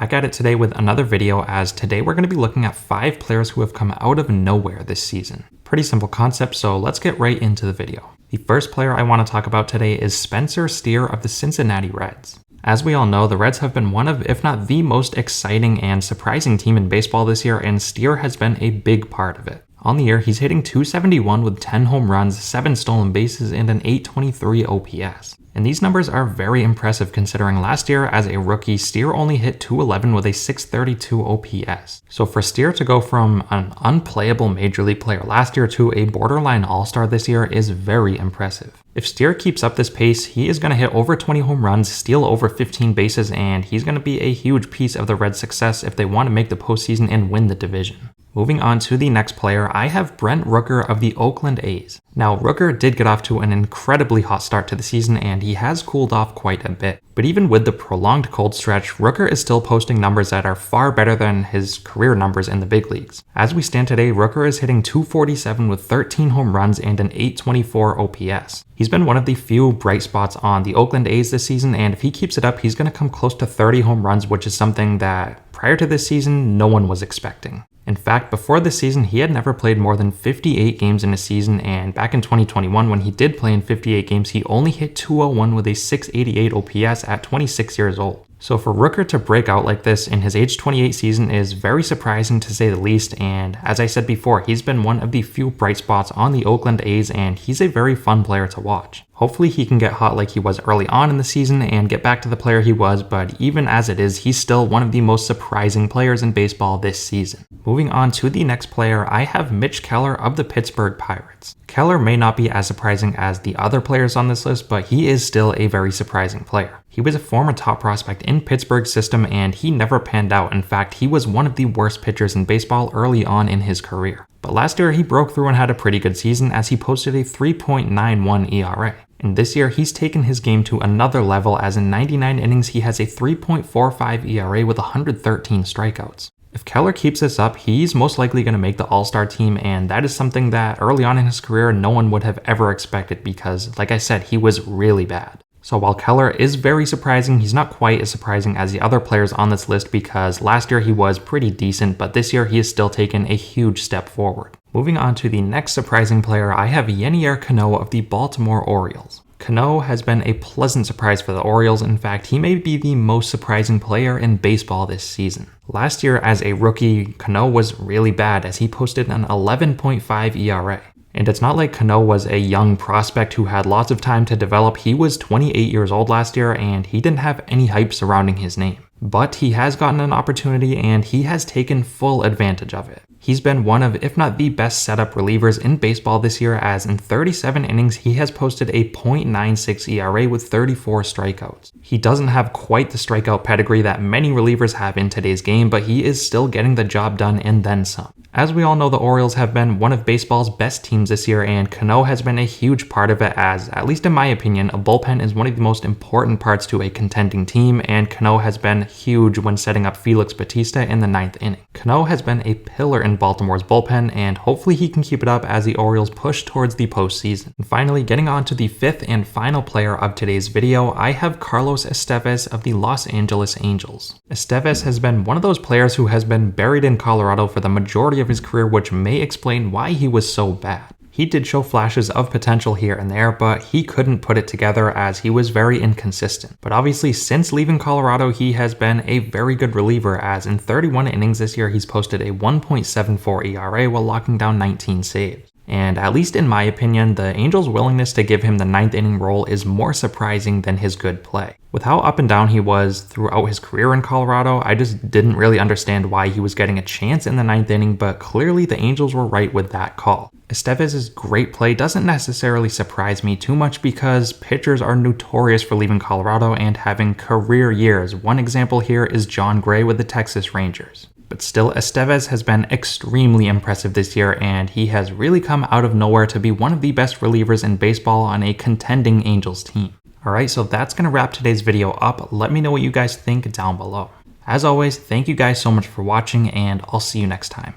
back at it today with another video, as today we're going to be looking at 5 players who have come out of nowhere this season. Pretty simple concept, so let's get right into the video. The first player I want to talk about today is Spencer Steer of the Cincinnati Reds. As we all know, the Reds have been one of, if not the most exciting and surprising team in baseball this year, and Steer has been a big part of it. On the year, he's hitting .271 with 10 home runs, 7 stolen bases, and an .823 OPS. And these numbers are very impressive considering last year as a rookie, Steer only hit .211 with a .632 OPS. So for Steer to go from an unplayable major league player last year to a borderline all-star this year is very impressive. If Steer keeps up this pace, he is going to hit over 20 home runs, steal over 15 bases, and he's going to be a huge piece of the Reds' success if they want to make the postseason and win the division. Moving on to the next player, I have Brent Rooker of the Oakland A's. Now, Rooker did get off to an incredibly hot start to the season, and he has cooled off quite a bit. But even with the prolonged cold stretch, Rooker is still posting numbers that are far better than his career numbers in the big leagues. As we stand today, Rooker is hitting .247 with 13 home runs and an .824 OPS. He's been one of the few bright spots on the Oakland A's this season, and if he keeps it up, he's going to come close to 30 home runs, which is something that prior to this season, no one was expecting. In fact, before this season, he had never played more than 58 games in a season, and back in 2021, when he did play in 58 games, he only hit .201 with a .688 OPS at 26 years old. So for Rooker to break out like this in his age 28 season is very surprising to say the least, and as I said before, he's been one of the few bright spots on the Oakland A's, and he's a very fun player to watch. Hopefully he can get hot like he was early on in the season and get back to the player he was, but even as it is, he's still one of the most surprising players in baseball this season. Moving on to the next player, I have Mitch Keller of the Pittsburgh Pirates. Keller may not be as surprising as the other players on this list, but he is still a very surprising player. He was a former top prospect in Pittsburgh's system and he never panned out. In fact, he was one of the worst pitchers in baseball early on in his career. But last year he broke through and had a pretty good season as he posted a 3.91 ERA. And this year, he's taken his game to another level as in 99 innings, he has a 3.45 ERA with 113 strikeouts. If Keller keeps this up, he's most likely going to make the All-Star team, and that is something that early on in his career, no one would have ever expected because, like I said, he was really bad. So while Keller is very surprising, he's not quite as surprising as the other players on this list because last year he was pretty decent, but this year he has still taken a huge step forward. Moving on to the next surprising player, I have Yennier Cano of the Baltimore Orioles. Cano has been a pleasant surprise for the Orioles. In fact, he may be the most surprising player in baseball this season. Last year as a rookie, Cano was really bad as he posted an 11.5 ERA. And it's not like Cano was a young prospect who had lots of time to develop. He was 28 years old last year and he didn't have any hype surrounding his name. But he has gotten an opportunity and he has taken full advantage of it. He's been one of, if not the best setup relievers in baseball this year, as in 37 innings, he has posted a .96 ERA with 34 strikeouts. He doesn't have quite the strikeout pedigree that many relievers have in today's game, but he is still getting the job done and then some. As we all know, the Orioles have been one of baseball's best teams this year, and Cano has been a huge part of it as, at least in my opinion, a bullpen is one of the most important parts to a contending team, and Cano has been huge when setting up Felix Bautista in the 9th inning. Cano has been a pillar in Baltimore's bullpen, and hopefully he can keep it up as the Orioles push towards the postseason. And finally, getting on to the 5th and final player of today's video, I have Carlos Estevez of the Los Angeles Angels. Estevez has been one of those players who has been buried in Colorado for the majority of his career, which may explain why he was so bad. He did show flashes of potential here and there, but he couldn't put it together as he was very inconsistent. But obviously, since leaving Colorado, he has been a very good reliever as in 31 innings this year, he's posted a 1.74 ERA while locking down 19 saves. And at least in my opinion, the Angels' willingness to give him the 9th inning role is more surprising than his good play. With how up and down he was throughout his career in Colorado, I just didn't really understand why he was getting a chance in the 9th inning, but clearly the Angels were right with that call. Estevez's great play doesn't necessarily surprise me too much because pitchers are notorious for leaving Colorado and having career years. One example here is John Gray with the Texas Rangers. But still, Estevez has been extremely impressive this year, and he has really come out of nowhere to be one of the best relievers in baseball on a contending Angels team. Alright, so that's going to wrap today's video up. Let me know what you guys think down below. As always, thank you guys so much for watching, and I'll see you next time.